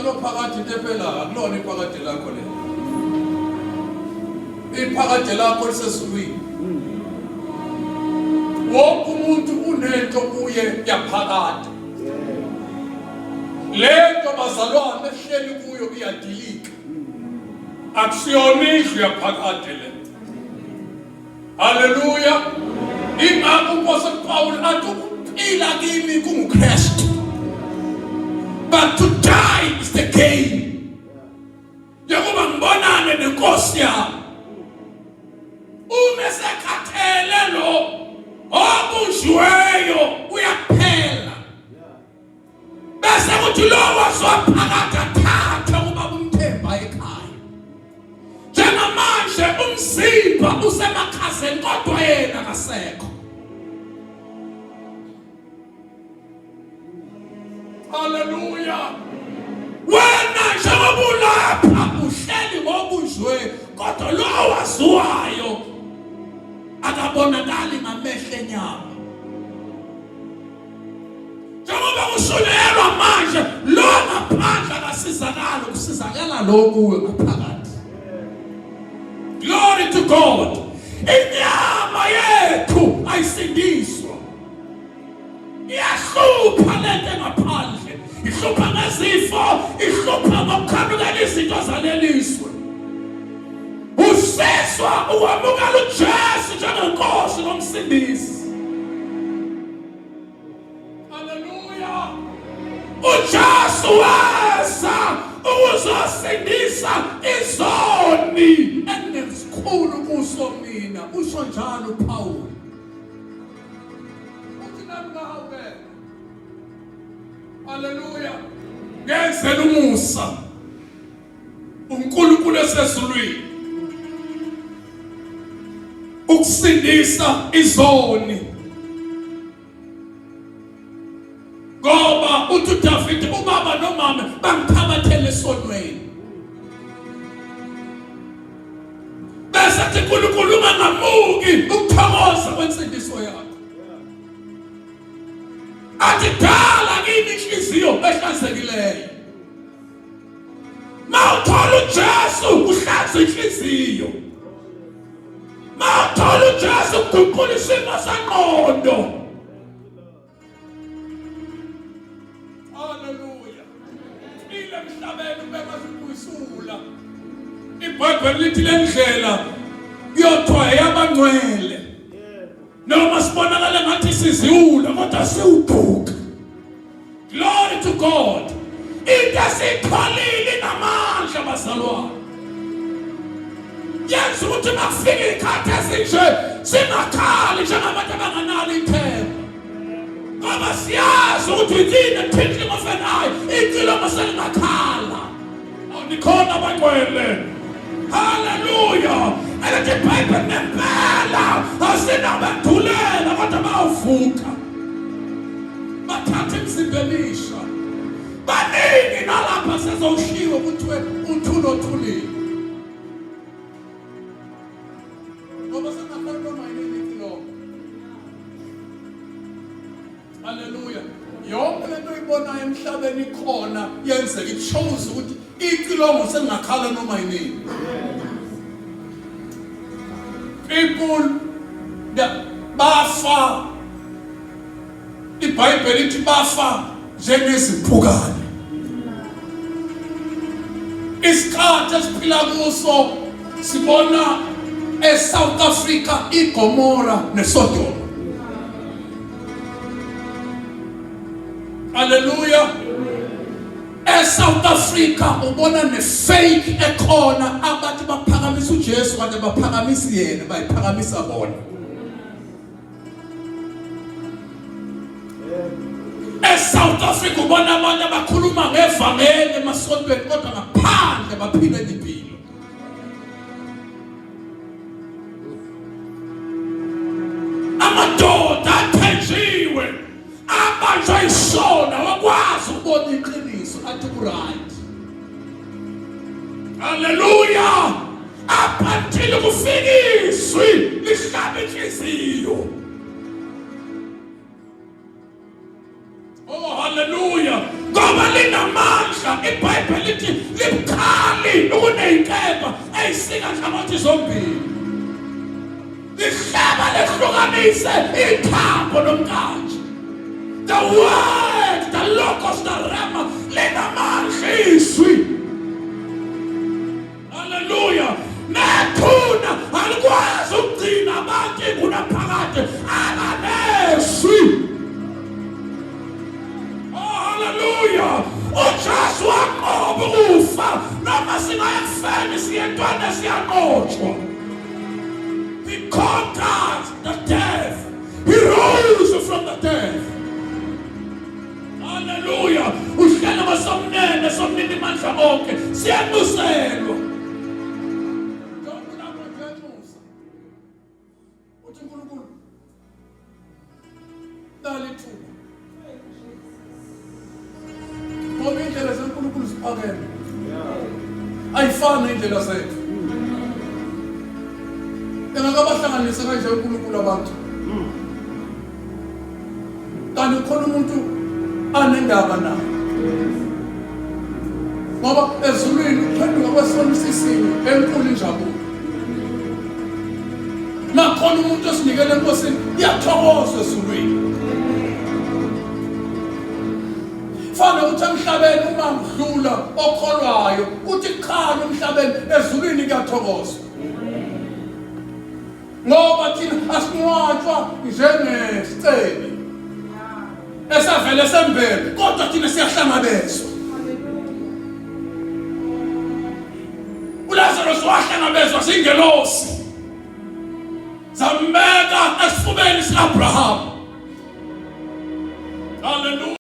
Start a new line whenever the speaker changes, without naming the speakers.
phakathi tefela akulona iphakathi lakho le. Iphakathi lakho lisesulwini. Wonke umuntu unento kuye yaphakade. Lento bazalwane ehleli kuyo iyadilika. Akusiyona indlu yaphakade le. Hallelujah. Ingakho uMpostoli Paul athi ukuphila kimi kunguKristu. But to die is the gain. Njengoba ngibonane nenkosi yami. Uma sekhathele lo obunjweyo uyaphela. Bese kuthi lo wazophakatha thatha ubaba uMthemba ekhaya. Njengamanje umzimba usemakhazeni kodwa yena akasekho. Hallelujah. Wena njengoba ulapha uhleli ngobunjwe kodwa lo waziwayo akabonakali ngamehlo enyama. Njengoba ushulelwa manje lo ngaphandle akasizakala ukusizakala lo kuwe ngaphakathi. Glory to God. Inyama yethu ayisindiswa. Iyahlupha lento ngaphandle. Ihlupha ngezifo, ihlupha ngokukhanukela izinto zaleliswe. Useswa uwamukela uJesu njengenkosi nomsindisi. Hallelujah. uJesu weza ukuzosindisa izoni enesikhulu kuso mina. Usho njalo uPaul. Uthi nawe. Hallelujah. Ngenzela umusa. uNkulunkulu esezulwini. Ukusindisa izoni. Ngoba uthi David ubaba nomama bangithabathele esonweni. Bese athi uNkulunkulu ungangamuki ukuthokoza kwensindiso yakho. Athi dala kimi inhliziyo ehlanzekileyo. Mawuthola uJesu uhlanza inhliziyo. Mawuthola uJesu uguqula isimo sengqondo. Hallelujah. Ile mhlabeni ubekazukuyisula. iBhayibheli lithi lendlela yothiwa yabangcwele. Noma sibonakala ngathi siziwula kodwa siwuduka. Glory to God. Into esitholile namandla bazalwane. Yenza ukuthi makufika ikhathi esinje singakhali njengabantu abanganalo ithemba. Ngoba siyazi ukuthi within a twinkling of an eye icilongo selingakhala. Awunikhona abangcwele. Hallelujah. Elithi iBhayibheli ngempela asinabethulela kodwa bawuvuka. Bathatha imizimbelisha. Baningi nalapha sezowushiwo ukuthi uthulo thulile. Ngoba sengakhona noma yini ikilongo. Hallelujah. Yonke lento oyibonayo emhlabeni ikhona yenzeka. It shows ukuthi ikilongo selingakhala noma yini. People that bafa. iBhayibheli lithi bafa njengezimpukane. Isikhathi esiphila kuso sibona eSouth Africa iGomora neSodom. Hallelujah. eSouth Africa ubona nefake ekhona abantu baphakamisa uJesu kanti baphakamisa yena bayiphakamisa bona. eSouth Africa ubona abantu abakhuluma ngevangeli emasontweni kodwa ngaphandle baphila impilo. Amadoda athenjiwe abanjwa isona wakwazi ukubona iqiniso athi right. Hallelujah. Aphanthile kufikiswe lihlaba inhliziyo. Oh hallelujah. Ngoba linamandla namhla iBhayibheli lithi libukhali kuney'nkemba ey'sika nhlangothi zombili. Lihlaba lehlukanise ithambo lomkhathi. The word, the logos, the rema, linamandla izwi. Hallelujah. Nethuna alikwazi ukugcina abantu kunaphakade abanezwi. Oh, hallelujah. uJesu waqoba ukufa noma singaya kufeni siyentwana siyanqotshwa. He conquered the death. He rose from the death. Hallelujah. Uhlala basomnene somnini mandla onke siyabuselwa. Uthi uNkulunkulu dali thuba. Ngoba indlela zikaNkulunkulu ziphakeme. Ayifani indlela zethu. Engakabahlanganisa kanje uNkulunkulu abantu. Kanti khona umuntu anendaba nayo. Ngoba ezulwini uphenduka kwesibonisisini enkulu injabulo. Nakhona umuntu esinikele enkosini iyathokoza ezulwini. Fana ukuthi emhlabeni uma ngidlula okholwayo uthi khona emhlabeni ezulwini kuyathokozwa. Ngoba thina asinqwatshwa njengesiceli esavele sembele kodwa thina siyahlangabezwa. uLazarus wahlangabezwa singelosi zambeka esifubeni sikaAbraham. Hallelujah.